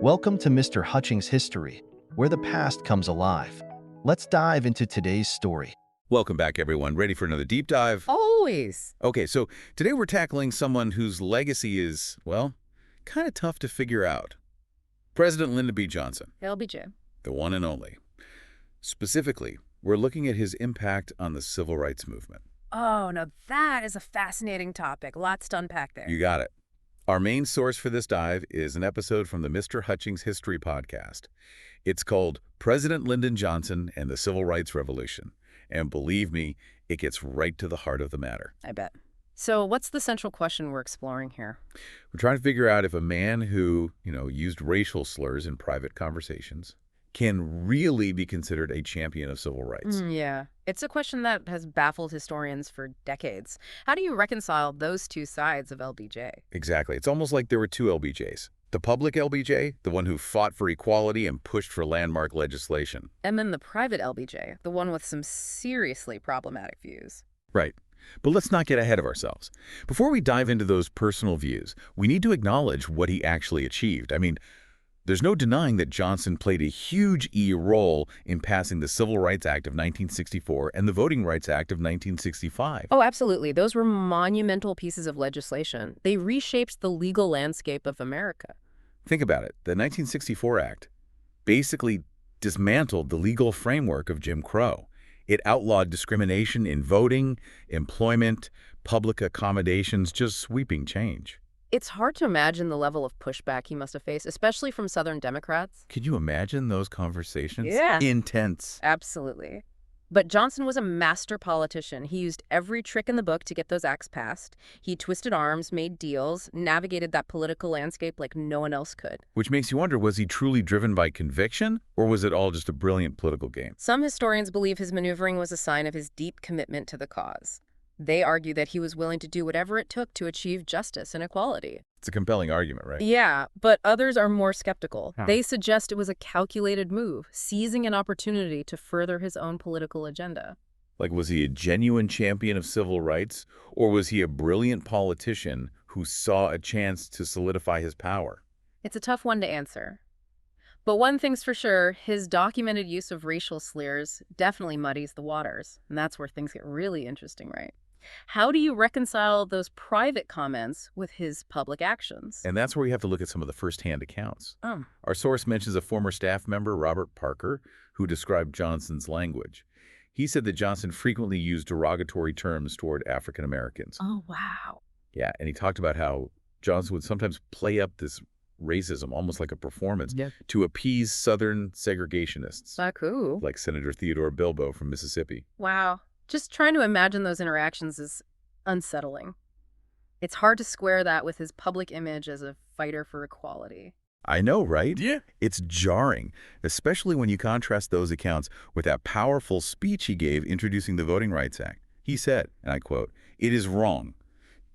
Welcome to Mr. Hutchings History, where the past comes alive. Let's dive into today's story. Welcome back, everyone. Ready for another deep dive? Always. Okay, so today we're tackling someone whose legacy is, well, kind of tough to figure out. President Lyndon B. Johnson. LBJ. The one and only. Specifically, we're looking at his impact on the civil rights movement. Oh, now that is a fascinating topic. Lots to unpack there. You got it. Our main source for this dive is an episode from the Mr. Hutchings History podcast. It's called President Lyndon Johnson and the Civil Rights Revolution. And believe me, it gets right to the heart of the matter. I bet. So what's the central question we're exploring here? We're trying to figure out if a man who, used racial slurs in private conversations can really be considered a champion of civil rights. Yeah. It's a question that has baffled historians for decades. How do you reconcile those two sides of LBJ? Exactly. It's almost like there were two LBJs. The public LBJ, the one who fought for equality and pushed for landmark legislation. And then the private LBJ, the one with some seriously problematic views. Right. But let's not get ahead of ourselves. Before we dive into those personal views, we need to acknowledge what he actually achieved. There's no denying that Johnson played a huge role in passing the Civil Rights Act of 1964 and the Voting Rights Act of 1965. Oh, absolutely. Those were monumental pieces of legislation. They reshaped the legal landscape of America. Think about it. The 1964 Act basically dismantled the legal framework of Jim Crow. It outlawed discrimination in voting, employment, public accommodations, just sweeping change. It's hard to imagine the level of pushback he must have faced, especially from Southern Democrats. Could you imagine those conversations? Yeah. Intense. Absolutely. But Johnson was a master politician. He used every trick in the book to get those acts passed. He twisted arms, made deals, navigated that political landscape like no one else could. Which makes you wonder, was he truly driven by conviction, or was it all just a brilliant political game? Some historians believe his maneuvering was a sign of his deep commitment to the cause. They argue that he was willing to do whatever it took to achieve justice and equality. It's a compelling argument, right? Yeah, but others are more skeptical. Huh. They suggest it was a calculated move, seizing an opportunity to further his own political agenda. Like, was he a genuine champion of civil rights, or was he a brilliant politician who saw a chance to solidify his power? It's a tough one to answer. But one thing's for sure, his documented use of racial slurs definitely muddies the waters. And that's where things get really interesting, right? How do you reconcile those private comments with his public actions? And that's where we have to look at some of the first-hand accounts. Oh. Our source mentions a former staff member, Robert Parker, who described Johnson's language. He said that Johnson frequently used derogatory terms toward African Americans. Oh, wow. Yeah, and he talked about how Johnson would sometimes play up this racism, almost like a performance, to appease Southern segregationists, Facto. like Senator Theodore Bilbo from Mississippi. Wow. Just trying to imagine those interactions is unsettling. It's hard to square that with his public image as a fighter for equality. I know, right? Yeah. It's jarring, especially when you contrast those accounts with that powerful speech he gave introducing the Voting Rights Act. He said, and I quote, "It is wrong,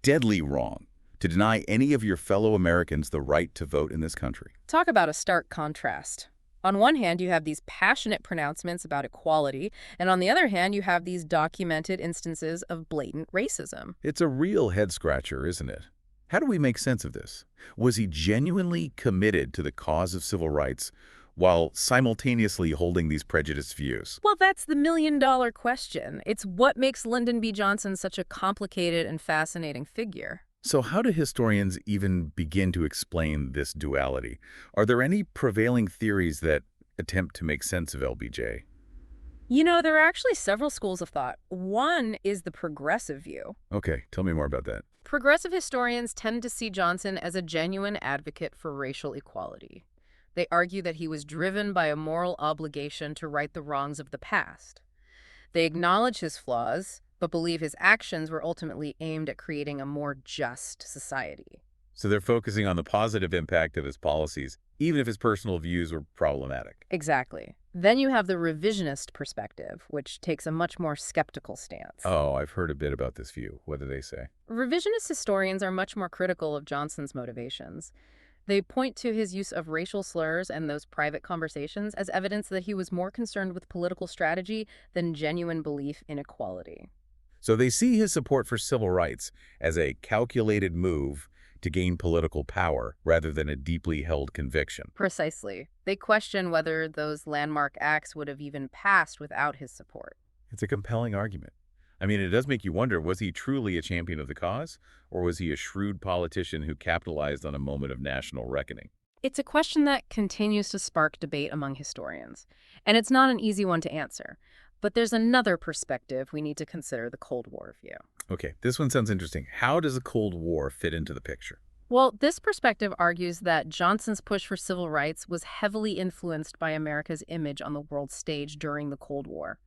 deadly wrong, to deny any of your fellow Americans the right to vote in this country." Talk about a stark contrast. On one hand, you have these passionate pronouncements about equality, and on the other hand, you have these documented instances of blatant racism. It's a real head-scratcher, isn't it? How do we make sense of this? Was he genuinely committed to the cause of civil rights while simultaneously holding these prejudiced views? Well, that's the million-dollar question. It's what makes Lyndon B. Johnson such a complicated and fascinating figure. So how do historians even begin to explain this duality? Are there any prevailing theories that attempt to make sense of LBJ? There are actually several schools of thought. One is the progressive view. Okay, tell me more about that. Progressive historians tend to see Johnson as a genuine advocate for racial equality. They argue that he was driven by a moral obligation to right the wrongs of the past. They acknowledge his flaws, but believe his actions were ultimately aimed at creating a more just society. So they're focusing on the positive impact of his policies, even if his personal views were problematic. Exactly. Then you have the revisionist perspective, which takes a much more skeptical stance. Oh, I've heard a bit about this view. What do they say? Revisionist historians are much more critical of Johnson's motivations. They point to his use of racial slurs and those private conversations as evidence that he was more concerned with political strategy than genuine belief in equality. So they see his support for civil rights as a calculated move to gain political power rather than a deeply held conviction. Precisely. They question whether those landmark acts would have even passed without his support. It's a compelling argument. I mean, it does make you wonder, was he truly a champion of the cause, or was he a shrewd politician who capitalized on a moment of national reckoning? It's a question that continues to spark debate among historians, and it's not an easy one to answer. But there's another perspective we need to consider: the Cold War view. Okay, this one sounds interesting. How does the Cold War fit into the picture? Well, this perspective argues that Johnson's push for civil rights was heavily influenced by America's image on the world stage during the Cold War.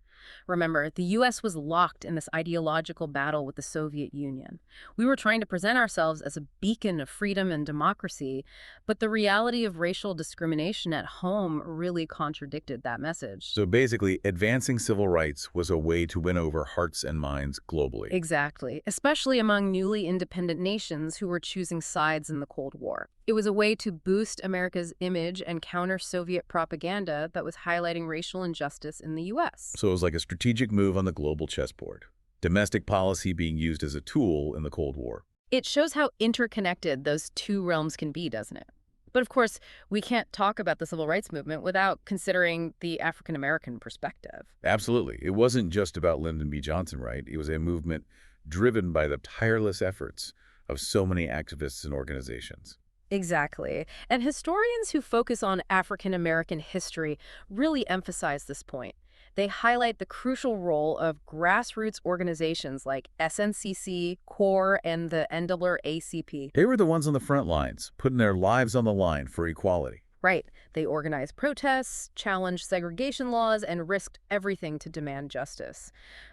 Remember, the U.S. was locked in this ideological battle with the Soviet Union. We were trying to present ourselves as a beacon of freedom and democracy, but the reality of racial discrimination at home really contradicted that message. So basically, advancing civil rights was a way to win over hearts and minds globally. Exactly, especially among newly independent nations who were choosing sides in the Cold War. It was a way to boost America's image and counter Soviet propaganda that was highlighting racial injustice in the U.S. So it was like a strategic move on the global chessboard. Domestic policy being used as a tool in the Cold War. It shows how interconnected those two realms can be, doesn't it? But of course, we can't talk about the civil rights movement without considering the African-American perspective. Absolutely. It wasn't just about Lyndon B. Johnson, right? It was a movement driven by the tireless efforts of so many activists and organizations. Exactly. And historians who focus on African-American history really emphasize this point. They highlight the crucial role of grassroots organizations like SNCC, CORE, and the NAACP. They were the ones on the front lines, putting their lives on the line for equality. Right. They organized protests, challenged segregation laws, and risked everything to demand justice.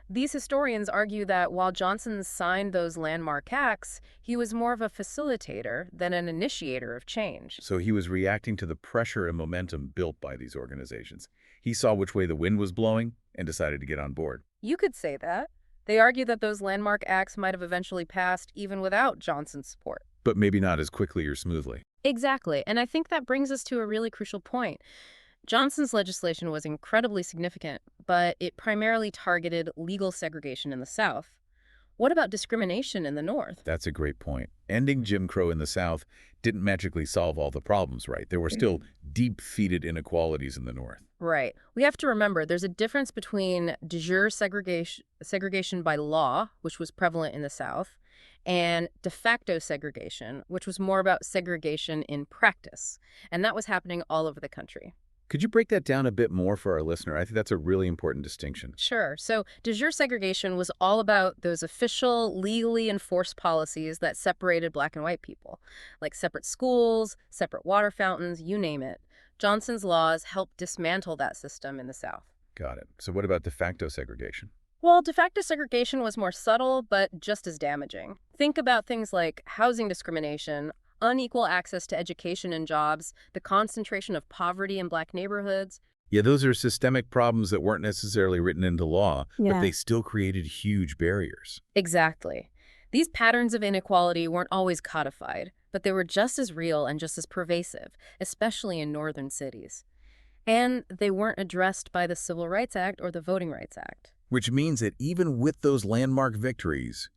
These historians argue that while Johnson signed those landmark acts, he was more of a facilitator than an initiator of change. So he was reacting to the pressure and momentum built by these organizations. He saw which way the wind was blowing and decided to get on board. You could say that. They argue that those landmark acts might have eventually passed even without Johnson's support. But maybe not as quickly or smoothly. Exactly, and I think that brings us to a really crucial point. Johnson's legislation was incredibly significant, but it primarily targeted legal segregation in the South. What about discrimination in the North? That's a great point. Ending Jim Crow in the South didn't magically solve all the problems, right? There were still deep-seated inequalities in the North. Right. We have to remember there's a difference between de jure segregation by law, which was prevalent in the South, and de facto segregation, which was more about segregation in practice. And that was happening all over the country. Could you break that down a bit more for our listener? I think that's a really important distinction. Sure. So de jure segregation was all about those official, legally enforced policies that separated black and white people, like separate schools, separate water fountains, you name it. Johnson's laws helped dismantle that system in the South. Got it. So what about de facto segregation? Well, de facto segregation was more subtle, but just as damaging. Think about things like housing discrimination, unequal access to education and jobs, the concentration of poverty in black neighborhoods. Yeah, those are systemic problems that weren't necessarily written into law, but they still created huge barriers. Exactly. These patterns of inequality weren't always codified, but they were just as real and just as pervasive, especially in northern cities. And they weren't addressed by the Civil Rights Act or the Voting Rights Act. Which means that even with those landmark victories,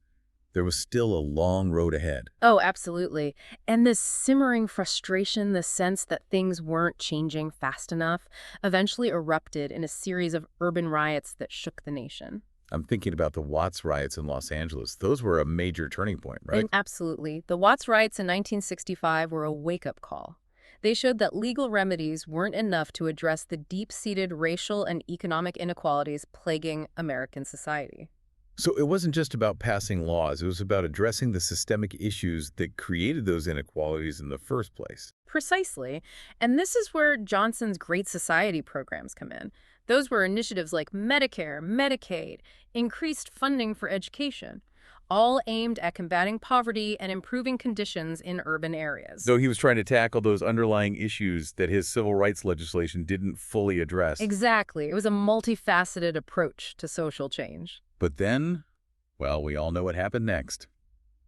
there was still a long road ahead. Oh, absolutely. And this simmering frustration, the sense that things weren't changing fast enough, eventually erupted in a series of urban riots that shook the nation. I'm thinking about the Watts riots in Los Angeles. Those were a major turning point, right? And absolutely. The Watts riots in 1965 were a wake-up call. They showed that legal remedies weren't enough to address the deep-seated racial and economic inequalities plaguing American society. So it wasn't just about passing laws. It was about addressing the systemic issues that created those inequalities in the first place. Precisely. And this is where Johnson's Great Society programs come in. Those were initiatives like Medicare, Medicaid, increased funding for education, all aimed at combating poverty and improving conditions in urban areas. So he was trying to tackle those underlying issues that his civil rights legislation didn't fully address. Exactly. It was a multifaceted approach to social change. But then, well, we all know what happened next.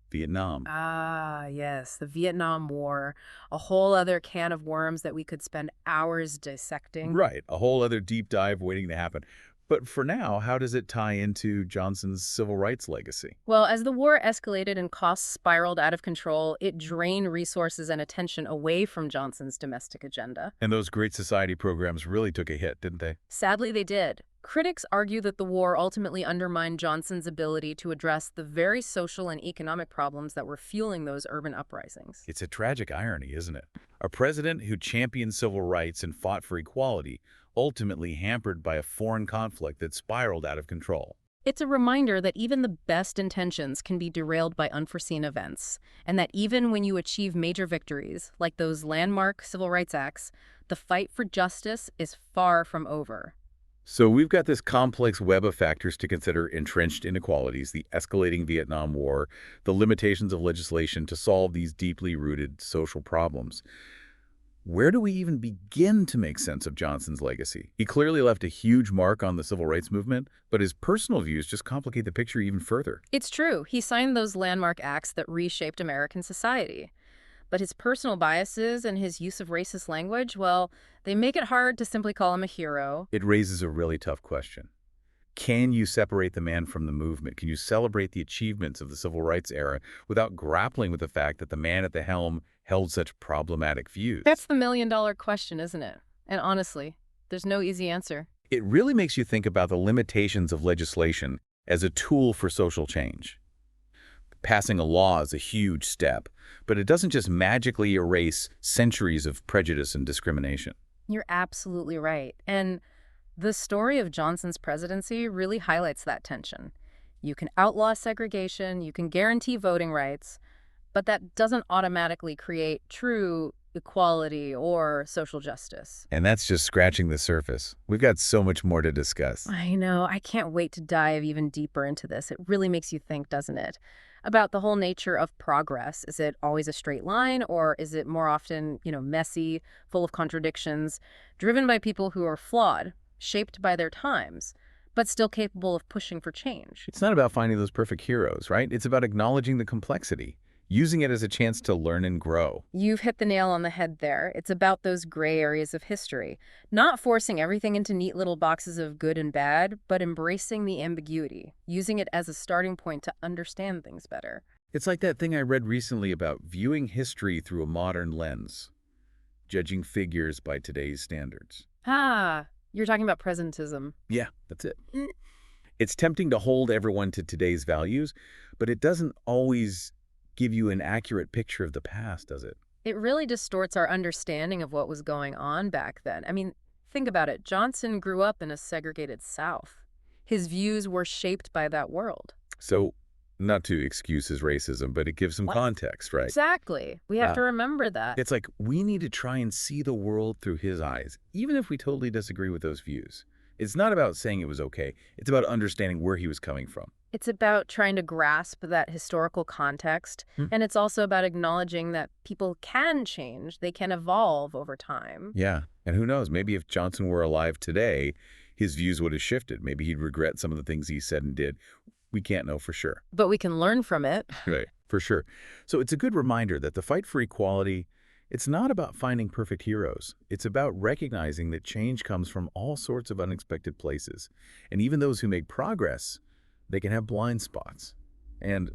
Vietnam. Ah, yes, the Vietnam War, a whole other can of worms that we could spend hours dissecting. Right, a whole other deep dive waiting to happen. But for now, how does it tie into Johnson's civil rights legacy? Well, as the war escalated and costs spiraled out of control, it drained resources and attention away from Johnson's domestic agenda. And those Great Society programs really took a hit, didn't they? Sadly, they did. Critics argue that the war ultimately undermined Johnson's ability to address the very social and economic problems that were fueling those urban uprisings. It's a tragic irony, isn't it? A president who championed civil rights and fought for equality, ultimately hampered by a foreign conflict that spiraled out of control. It's a reminder that even the best intentions can be derailed by unforeseen events, and that even when you achieve major victories, like those landmark civil rights acts, the fight for justice is far from over. So we've got this complex web of factors to consider: entrenched inequalities, the escalating Vietnam War, the limitations of legislation to solve these deeply rooted social problems. Where do we even begin to make sense of Johnson's legacy? He clearly left a huge mark on the civil rights movement, but his personal views just complicate the picture even further. It's true, he signed those landmark acts that reshaped American society. But his personal biases and his use of racist language, well, they make it hard to simply call him a hero. It raises a really tough question. Can you separate the man from the movement? Can you celebrate the achievements of the civil rights era without grappling with the fact that the man at the helm held such problematic views? That's the million-dollar question, isn't it? And honestly, there's no easy answer. It really makes you think about the limitations of legislation as a tool for social change. Passing a law is a huge step, but it doesn't just magically erase centuries of prejudice and discrimination. You're absolutely right. And the story of Johnson's presidency really highlights that tension. You can outlaw segregation, you can guarantee voting rights, but that doesn't automatically create true equality or social justice. And that's just scratching the surface. We've got so much more to discuss. I know. I can't wait to dive even deeper into this. It really makes you think, doesn't it? About the whole nature of progress. Is it always a straight line, or is it more often, messy, full of contradictions, driven by people who are flawed, shaped by their times, but still capable of pushing for change? It's not about finding those perfect heroes, right? It's about acknowledging the complexity, using it as a chance to learn and grow. You've hit the nail on the head there. It's about those gray areas of history, not forcing everything into neat little boxes of good and bad, but embracing the ambiguity, using it as a starting point to understand things better. It's like that thing I read recently about viewing history through a modern lens, judging figures by today's standards. Ah, you're talking about presentism. Yeah, that's it. It's tempting to hold everyone to today's values, but it doesn't always give you an accurate picture of the past, does it? It really distorts our understanding of what was going on back then. I mean, think about it. Johnson grew up in a segregated South. His views were shaped by that world. So, not to excuse his racism, but it gives some context, right? Exactly. We have to remember that. It's like we need to try and see the world through his eyes, even if we totally disagree with those views. It's not about saying it was okay. It's about understanding where he was coming from. It's about trying to grasp that historical context, and it's also about acknowledging that people can change, they can evolve over time. Yeah, and who knows, maybe if Johnson were alive today, his views would have shifted. Maybe he'd regret some of the things he said and did. We can't know for sure. But we can learn from it. Right, for sure. So it's a good reminder that the fight for equality, it's not about finding perfect heroes. It's about recognizing that change comes from all sorts of unexpected places. And even those who make progress, they can have blind spots. And,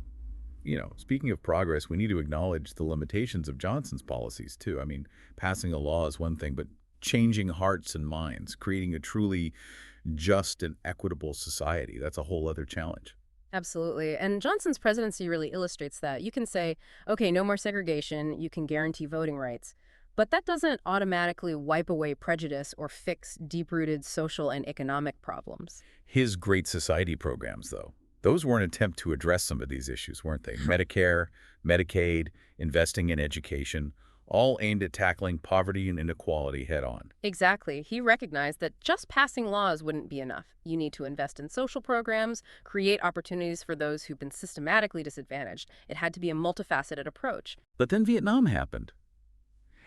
speaking of progress, we need to acknowledge the limitations of Johnson's policies, too. I mean, passing a law is one thing, but changing hearts and minds, creating a truly just and equitable society, that's a whole other challenge. Absolutely. And Johnson's presidency really illustrates that. You can say, okay, no more segregation, you can guarantee voting rights. But that doesn't automatically wipe away prejudice or fix deep-rooted social and economic problems. His Great Society programs, though, those were an attempt to address some of these issues, weren't they? Medicare, Medicaid, investing in education, all aimed at tackling poverty and inequality head-on. Exactly. He recognized that just passing laws wouldn't be enough. You need to invest in social programs, create opportunities for those who've been systematically disadvantaged. It had to be a multifaceted approach. But then Vietnam happened.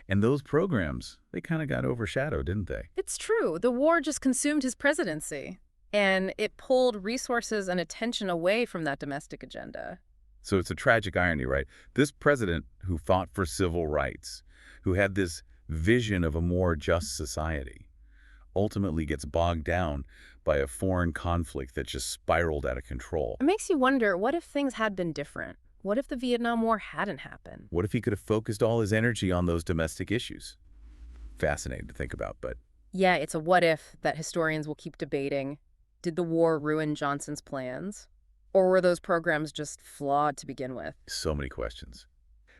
And those programs, they kind of got overshadowed, didn't they? It's true. The war just consumed his presidency, and it pulled resources and attention away from that domestic agenda. So it's a tragic irony, right? This president who fought for civil rights, who had this vision of a more just society, ultimately gets bogged down by a foreign conflict that just spiraled out of control. It makes you wonder, what if things had been different? What if the Vietnam War hadn't happened? What if he could have focused all his energy on those domestic issues? Fascinating to think about, but Yeah, it's a what if that historians will keep debating. Did the war ruin Johnson's plans? Or were those programs just flawed to begin with? so many questions.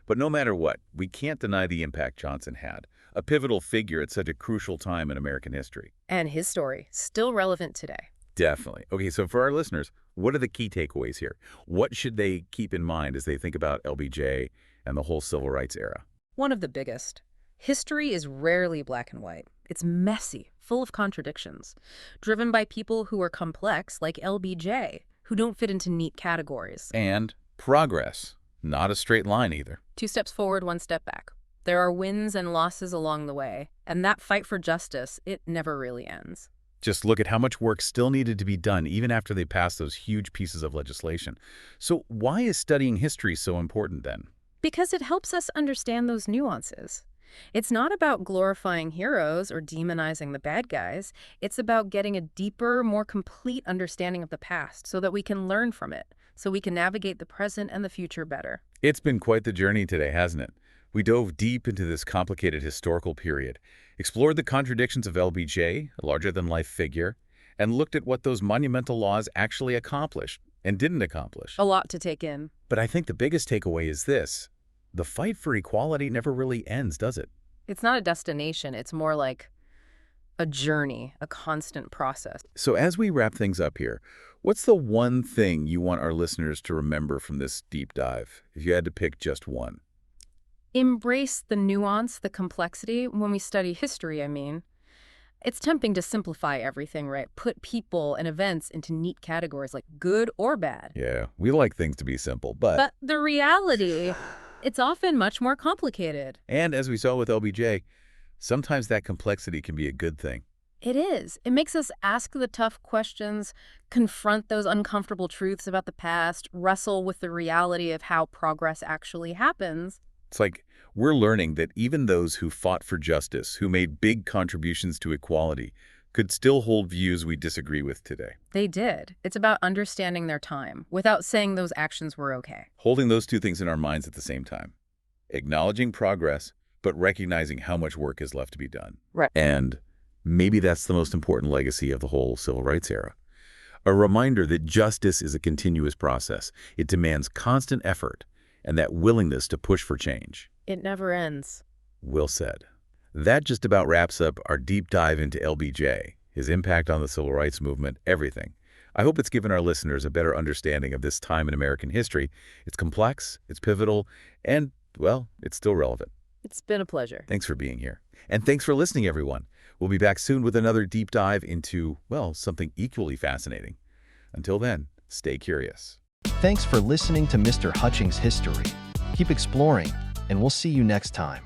But no matter what, we can't deny the impact Johnson had, a pivotal figure at such a crucial time in American history. And his story, still relevant today. Definitely. Okay, so for our listeners, what are the key takeaways here? What should they keep in mind as they think about LBJ and the whole civil rights era? One of the biggest. History is rarely black and white. It's messy, full of contradictions, driven by people who are complex, like LBJ, who don't fit into neat categories. And progress, not a straight line either. 2 steps forward, 1 step back. There are wins and losses along the way, and that fight for justice, it never really ends. Just look at how much work still needed to be done even after they passed those huge pieces of legislation. So why is studying history so important then? Because it helps us understand those nuances. It's not about glorifying heroes or demonizing the bad guys. It's about getting a deeper, more complete understanding of the past so that we can learn from it, so we can navigate the present and the future better. It's been quite the journey today, hasn't it? We dove deep into this complicated historical period, explored the contradictions of LBJ, a larger-than-life figure, and looked at what those monumental laws actually accomplished and didn't accomplish. A lot to take in. But I think the biggest takeaway is this. The fight for equality never really ends, does it? It's not a destination. It's more like a journey, a constant process. So as we wrap things up here, what's the one thing you want our listeners to remember from this deep dive, if you had to pick just one? Embrace the nuance, the complexity. When we study history, I mean. It's tempting to simplify everything, right? Put people and events into neat categories like good or bad. Yeah, we like things to be simple, But the reality, it's often much more complicated. And as we saw with LBJ, sometimes that complexity can be a good thing. It is. It makes us ask the tough questions, confront those uncomfortable truths about the past, wrestle with the reality of how progress actually happens. It's like we're learning that even those who fought for justice, who made big contributions to equality, could still hold views we disagree with today. They did. It's about understanding their time without saying those actions were okay. Holding those two things in our minds at the same time. Acknowledging progress, but recognizing how much work is left to be done. Right. And maybe that's the most important legacy of the whole civil rights era. A reminder that justice is a continuous process. It demands constant effort and that willingness to push for change. It never ends. Well said. That just about wraps up our deep dive into LBJ, his impact on the civil rights movement, everything. I hope it's given our listeners a better understanding of this time in American history. It's complex, it's pivotal, and, well, it's still relevant. It's been a pleasure. Thanks for being here. And thanks for listening, everyone. We'll be back soon with another deep dive into, well, something equally fascinating. Until then, stay curious. Thanks for listening to Mr. Hutchings History. Keep exploring, and we'll see you next time.